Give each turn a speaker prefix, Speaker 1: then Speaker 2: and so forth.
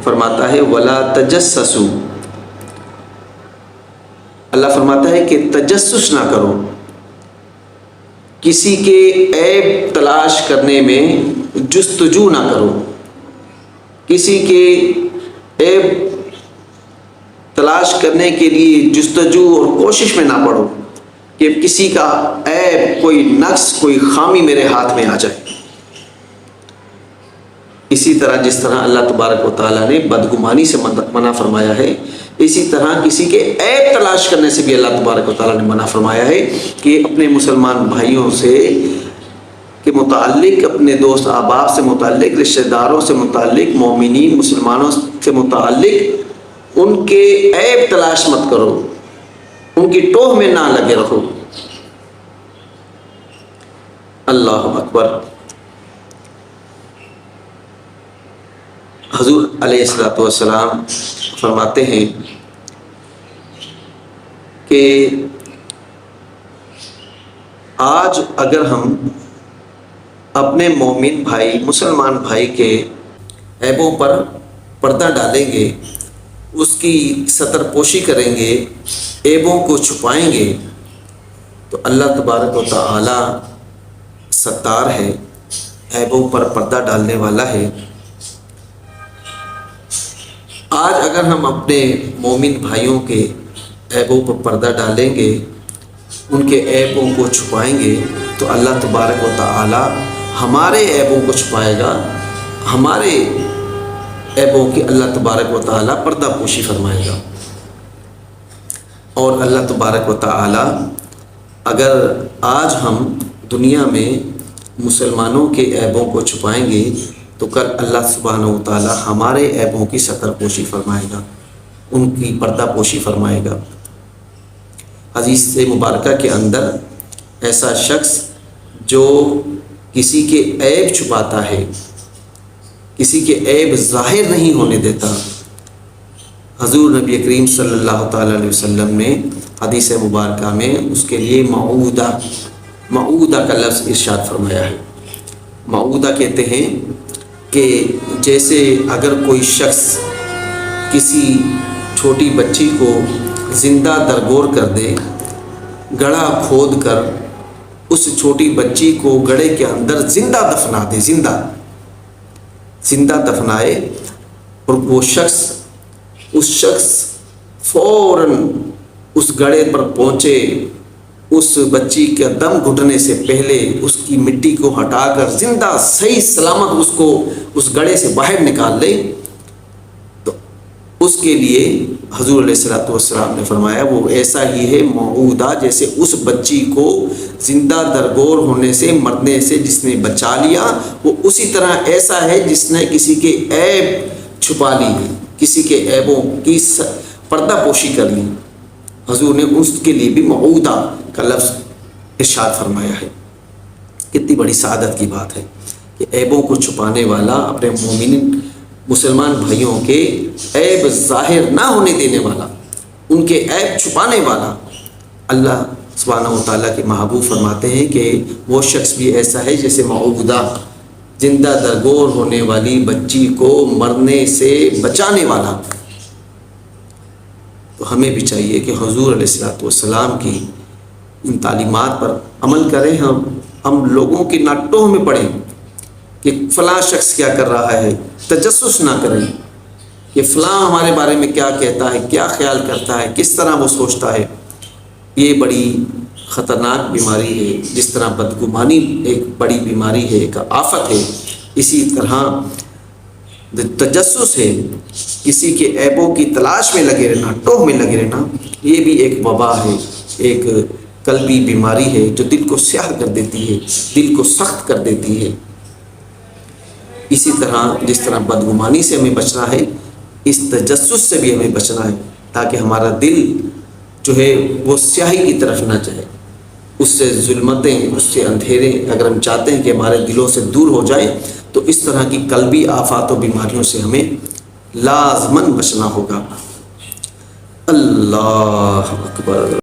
Speaker 1: فرماتا ہے ولا تجسسوا، اللہ فرماتا ہے کہ تجسس نہ کرو، کسی کے عیب تلاش کرنے میں جستجو نہ کرو، کسی کے عیب تلاش کرنے کے لیے جستجو اور کوشش میں نہ پڑو کہ کسی کا عیب، کوئی نقص، کوئی خامی میرے ہاتھ میں آ جائے۔ اسی طرح جس طرح اللہ تبارک و تعالیٰ نے بدگمانی سے منع فرمایا ہے، اسی طرح کسی کے عیب تلاش کرنے سے بھی اللہ تبارک و تعالیٰ نے منع فرمایا ہے کہ اپنے مسلمان بھائیوں سے کے متعلق، اپنے دوست احباب سے متعلق، رشتہ داروں سے متعلق، مومنین مسلمانوں سے متعلق ان کے عیب تلاش مت کرو، ان کی ٹوہ میں نہ لگے رہو۔ اللہ اکبر۔ حضور علیہ الصلوۃ والسلام فرماتے ہیں کہ آج اگر ہم اپنے مومن بھائی، مسلمان بھائی کے عیبوں پر پردہ ڈالیں گے، اس کی ستر پوشی کریں گے، عیبوں کو چھپائیں گے، تو اللہ تبارک و تعالی ستار ہے، عیبوں پر پردہ ڈالنے والا ہے۔ آج اگر ہم اپنے مومن بھائیوں کے عیبوں پر پردہ ڈالیں گے، ان کے عیبوں کو چھپائیں گے، تو اللہ تبارک و تعالی ہمارے عیبوں کو چھپائے گا، ہمارے عیبوں کی اللہ تبارک و تعالی پردہ پوشی فرمائے گا۔ اور اللہ تبارک و تعالی اگر آج ہم دنیا میں مسلمانوں کے عیبوں کو چھپائیں گے، تو کل اللہ سبحانہ و تعالی ہمارے عیبوں کی ستر پوشی فرمائے گا، ان کی پردہ پوشی فرمائے گا۔ حدیث مبارکہ کے اندر ایسا شخص جو کسی کے عیب چھپاتا ہے، کسی کے عیب ظاہر نہیں ہونے دیتا، حضور نبی کریم صلی اللہ تعالیٰ علیہ وسلم نے حدیث مبارکہ میں اس کے لیے معودہ کا لفظ ارشاد فرمایا ہے۔ معودہ کہتے ہیں کہ جیسے اگر کوئی شخص کسی چھوٹی بچی کو زندہ درگور کر دے، گڑھا کھود کر اس چھوٹی بچی کو گڑھے کے اندر زندہ دفنا دے، زندہ دفنائے، اور وہ شخص فوراً اس گڑھے پر پہنچے، اس بچی کا دم گھٹنے سے پہلے اس کی مٹی کو ہٹا کر زندہ صحیح سلامت اس کو اس گڑھے سے باہر نکال لے، تو اس کے لیے حضور علیہ الصلوۃ والسلام نے فرمایا وہ ایسا ہی ہے موعودہ، جیسے اس بچی کو زندہ درگور ہونے سے، مرنے سے جس نے بچا لیا، وہ اسی طرح ایسا ہے جس نے کسی کے عیب چھپا لی، کسی کے عیبوں کی پردہ پوشی کر لی۔ حضور نے اس کے لیے بھی معودہ کا لفظ ارشاد فرمایا ہے۔ کتنی بڑی سعادت کی بات ہے کہ عیبوں کو چھپانے والا، اپنے مومن مسلمان بھائیوں کے عیب ظاہر نہ ہونے دینے والا، ان کے عیب چھپانے والا، اللہ سبحانہ و تعالیٰ کے محبوب فرماتے ہیں کہ وہ شخص بھی ایسا ہے جیسے معودہ، زندہ درگور ہونے والی بچی کو مرنے سے بچانے والا۔ تو ہمیں بھی چاہیے کہ حضور علیہ الصلوۃ والسلام کی ان تعلیمات پر عمل کریں، ہم لوگوں کی نہ ٹوہ میں پڑیں کہ فلاں شخص کیا کر رہا ہے، تجسس نہ کریں کہ فلاں ہمارے بارے میں کیا کہتا ہے، کیا خیال کرتا ہے، کس طرح وہ سوچتا ہے۔ یہ بڑی خطرناک بیماری ہے، جس طرح بدگمانی ایک بڑی بیماری ہے، ایک آفت ہے، اسی طرح تجسس ہے، کسی کے عیبوں کی تلاش میں لگے رہنا، ٹوہ میں لگے رہنا، یہ بھی ایک وبا ہے، ایک قلبی بیماری ہے جو دل کو سیاہ کر دیتی ہے، دل کو سخت کر دیتی ہے۔ اسی طرح جس طرح بدگمانی سے ہمیں بچنا ہے، اس تجسس سے بھی ہمیں بچنا ہے، تاکہ ہمارا دل جو ہے وہ سیاہی کی طرف نہ جائے، اس سے ظلمتیں، اس سے اندھیرے اگر ہم چاہتے ہیں کہ ہمارے دلوں سے دور ہو جائے، تو اس طرح کی قلبی آفات و بیماریوں سے ہمیں لازماً بچنا ہوگا۔ اللہ اکبر۔